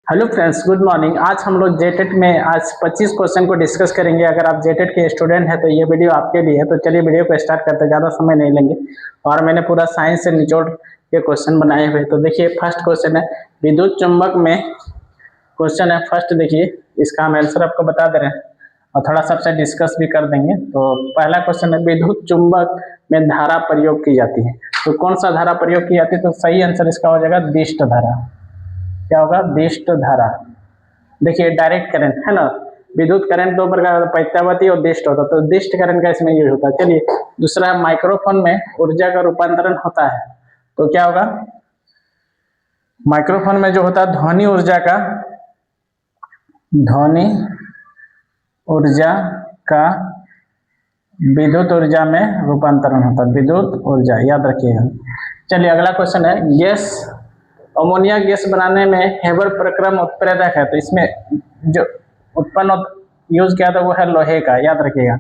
Hello friends, good morning. आज हम लोग जेटेट में आज 25 क्वेश्चन को डिस्कस करेंगे। अगर आप जेटेट के स्टूडेंट हैं तो ये वीडियो आपके लिए है। तो चलिए वीडियो को स्टार्ट करते हैं, ज़्यादा समय नहीं लेंगे। और मैंने पूरा साइंस से निचोड़ के क्वेश्चन बनाए हुए। तो देखिए, फर्स्ट क्वेश्चन है विद्युत चुंबक में। क्वेश्चन है फर्स्ट, देखिए इसका हम आंसर आपको बता दे रहे हैं और थोड़ा सबसे डिस्कस भी कर देंगे। तो पहला क्वेश्चन है विद्युत चुंबक में धारा प्रयोग की जाती है। तो कौन सा धारा प्रयोग की जाती है? तो सही आंसर इसका हो जाएगा दिष्ट धारा। क्या होगा? दिष्ट धारा। देखिए डायरेक्ट करंट है ना, विद्युत करंट दो प्रकार, प्रत्यावर्ती और दिष्ट होता है। तो दिष्ट करंट का इसमें यूज होता है। चलिए दूसरा, माइक्रोफोन में ऊर्जा का रूपांतरण होता है। तो क्या होगा? माइक्रोफोन में जो होता है ध्वनि ऊर्जा का विद्युत ऊर्जा में रूपांतरण होता है। विद्युत ऊर्जा याद रखिएगा। चलिए अगला क्वेश्चन है गैस, अमोनिया गैस बनाने में हेबर प्रक्रम उत्प्रेरक है। तो इसमें जो उत्पन्न यूज किया था वो है लोहे का, याद रखिएगा।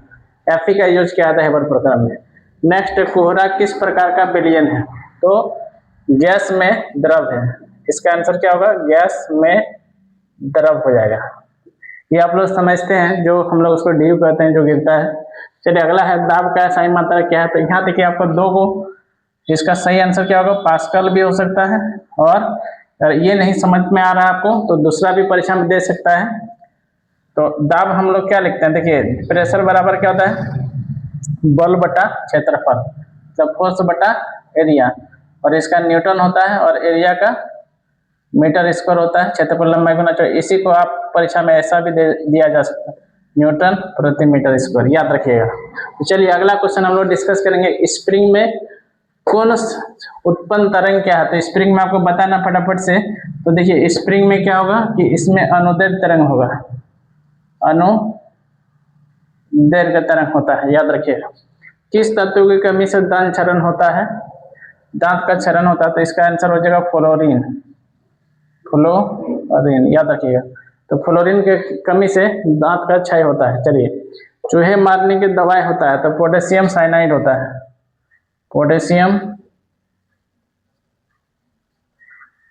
Fe का यूज किया था हेबर प्रक्रम में। नेक्स्ट, कोहरा किस प्रकार का विलयन है? तो गैस में द्रव है। इसका आंसर क्या होगा? गैस में द्रव हो जाएगा। ये आप लोग समझते हैं, जो हम लोग उसको ड्यू कहते हैं, जो गिरता है। चलिए अगला है दाब का सही मात्रा क्या है? तो यहाँ देखिए आपको दो को, इसका सही आंसर क्या होगा? पास्कल भी हो सकता है, और ये नहीं समझ में आ रहा है आपको तो दूसरा भी परीक्षा में दे सकता है। तो दाब हम लोग क्या लिखते हैं? देखिए प्रेशर बराबर क्या होता है? बल बटा क्षेत्रफल, जब फोर्स बटा एरिया, और इसका न्यूटन होता है और एरिया का मीटर स्क्वायर होता है। क्षेत्रफल लंबाई गुना चौड़ाई। इसी को आप परीक्षा में ऐसा भी दिया जा सकता है, न्यूटन प्रति मीटर स्क्वायर, याद रखिएगा। तो चलिए अगला क्वेश्चन हम लोग डिस्कस करेंगे स्प्रिंग में कौन उत्पन्न तरंग क्या है? तो स्प्रिंग में आपको बताना फटाफट से। तो देखिए स्प्रिंग में क्या होगा कि इसमें अनुदैर्घ्य तरंग होगा, अनुदैर्घ्य तरंग होता है, याद रखिएगा। किस तत्व की कमी से दांत क्षरण होता है? दांत का क्षरण होता है। तो इसका आंसर हो जाएगा फ्लोरीन, याद रखिएगा। तो फ्लोरीन के कमी से दांत का क्षय होता है। चलिए, चूहे मारने की दवाई होता है। तो पोटेशियम साइनाइड होता है, पोटेशियम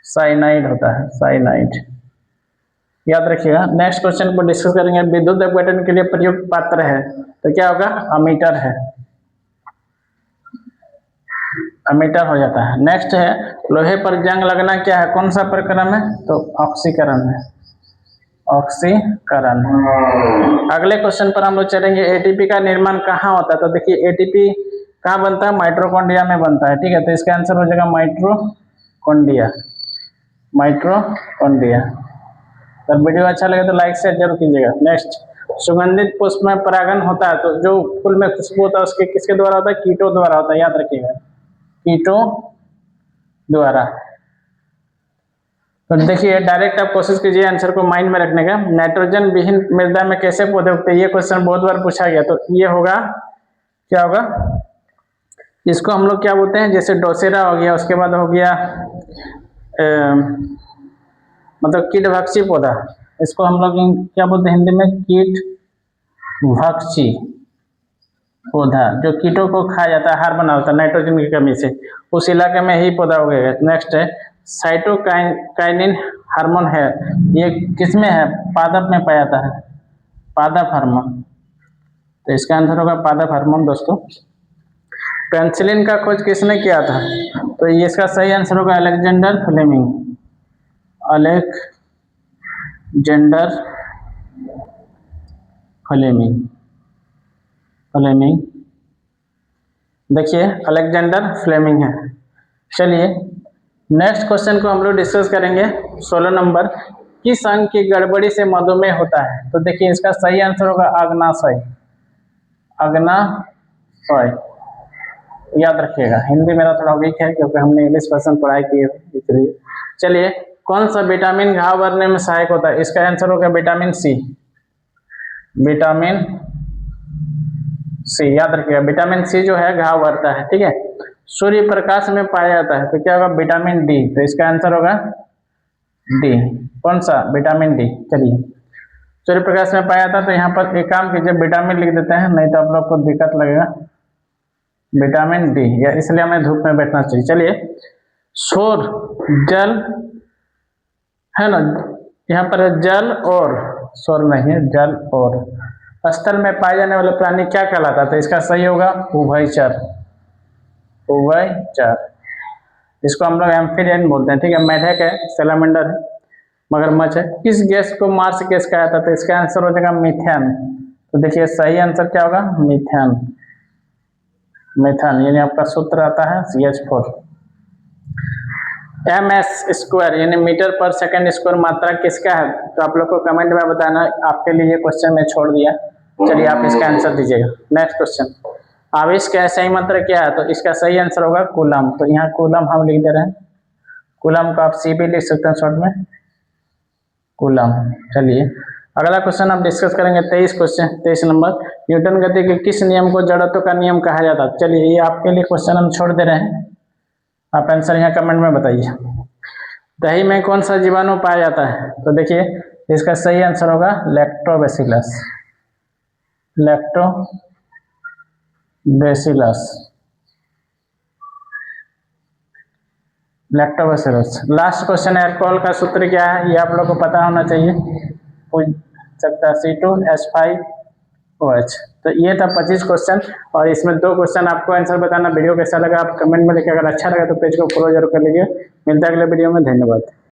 साइनाइड होता है, साइनाइड, याद रखिएगा। नेक्स्ट क्वेश्चन को डिस्कस करेंगे विद्युत अपघटन के लिए प्रयुक्त पात्र है। तो क्या होगा? अमीटर है, अमीटर हो जाता है। नेक्स्ट है लोहे पर जंग लगना क्या है? कौन सा प्रक्रम है? तो ऑक्सीकरण है, ऑक्सीकरण। अगले क्वेश्चन पर हम लोग चलेंगे एटीपी का निर्माण कहाँ होता है? तो देखिए एटीपी कहाँ बनता है? माइटोकॉन्ड्रिया में बनता है, ठीक है। तो इसका आंसर हो जाएगा माइटोकॉन्ड्रिया, माइटोकॉन्ड्रिया। अगर वीडियो अच्छा लगे तो लाइक शेयर जरूर कीजिएगा। नेक्स्ट, सुगंधित पुष्प में परागण होता है। तो जो फूल में खुशबू होता है उसके किसके द्वारा होता है? कीटों द्वारा होता है, याद रखिएगा, कीटों द्वारा। तो देखिए डायरेक्ट आप कोशिश कीजिए आंसर को माइंड में रखने का। नाइट्रोजन विहीन मृदा में कैसे पौधे उगते हैं? ये क्वेश्चन बहुत बार पूछा गया। तो ये होगा, क्या होगा? इसको हम लोग क्या बोलते हैं? जैसे डोसेरा हो गया, उसके बाद हो गया मतलब कीटभक्षी पौधा। इसको हम लोग क्या बोलते हैं हिंदी में? कीटभक्षी पौधा, जो कीटों को खा जाता है, हार बना होता है नाइट्रोजन की कमी से, उस इलाके में ही पौधा उगेगा। नेक्स्ट है साइटोकाइनिन हार्मोन है, ये किसमें है? पादप में पाया जाता है, पादप हार्मोन। तो इसका आंसर होगा पादप हार्मोन। दोस्तों, पेनिसिलिन का खोज किसने किया था? तो ये इसका सही आंसर होगा Alexander Fleming, Alexander Fleming, Fleming. देखिए अलेक्जेंडर फ्लेमिंग है। चलिए नेक्स्ट क्वेश्चन को हम लोग डिस्कस करेंगे 16 नंबर, किस अंग की गड़बड़ी से मधुमेह होता है? तो देखिए इसका सही आंसर होगा अग्नाशय, अग्नाशय, याद रखिएगा। हिंदी मेरा थोड़ा वीक है क्योंकि हमने इंग्लिश वर्जन पढ़ाई की है, इसलिए। चलिए, कौन सा विटामिन घाव भरने में सहायक होता है? इसका आंसर होगा विटामिन सी, विटामिन सी, याद रखिएगा। विटामिन सी जो है घाव भरता है, ठीक है। सूर्य प्रकाश में पाया जाता है। तो क्या होगा? Vitamin D. तो इसका आंसर होगा डी। कौन सा? Vitamin D. चलिए, सूर्य प्रकाश में पाया जाता है। तो यहाँ पर एक काम कीजिए, विटामिन लिख देते हैं, नहीं तो आप लोग को दिक्कत लगेगा। विटामिन डी, या इसलिए हमें धूप में बैठना चाहिए। चलिए, सौर जल है ना, यहाँ पर है जल और, स्वर नहीं है, जल और। स्थल में पाए जाने वाले प्राणी क्या कहलाता है? तो इसका सही होगा उभयचर, उभयचर। इसको हम लोग एम्फीबियन बोलते हैं, ठीक है। मेढक है, सैलामेंडर है, मगरमच्छ है। किस गैस को मार्स गैस कहा जाता है? तो इसका आंसर हो जाएगा मीथेन। तो देखिए सही आंसर क्या होगा? मीथेन, मीथेन, यानी आपका सूत्र आता है CH4। ms स्क्वायर यानी मीटर पर सेकंड स्क्वायर मात्रा किसका है? तो आप लोग को कमेंट में बताना, आपके लिए ये क्वेश्चन मैं छोड़ दिया। चलिए आप इसका आंसर दीजिएगा। नेक्स्ट क्वेश्चन, आवेश का सही मात्रा क्या है? तो इसका सही आंसर होगा कूलम। तो यहाँ कूलम हम लिख दे रहे हैं, कूलम को आप C भी लिख सकते हैं शॉर्ट में, कूलम। चलिए अगला क्वेश्चन हम डिस्कस करेंगे 23 नंबर, न्यूटन गति के किस नियम को जड़त्व का नियम कहा जाता है? चलिए ये आपके लिए क्वेश्चन हम छोड़ दे रहे हैं, आप आंसर यहाँ कमेंट में बताइए। दही में कौन सा जीवाणु पाया जाता है? तो देखिए इसका सही आंसर होगा lactobacillus, lactobacillus, lactobacillus. Last question है, अल्कोहल का सूत्र क्या है? ये आप लोग को पता होना चाहिए, पूछ सकता है C2H5OH। तो ये था 25 क्वेश्चन, और इसमें 2 क्वेश्चन आपको आंसर बताना। वीडियो कैसा लगा आप कमेंट में लिखिए, अगर अच्छा लगा तो पेज को फॉलो जरूर कर लीजिए। मिलता है अगले वीडियो में, धन्यवाद।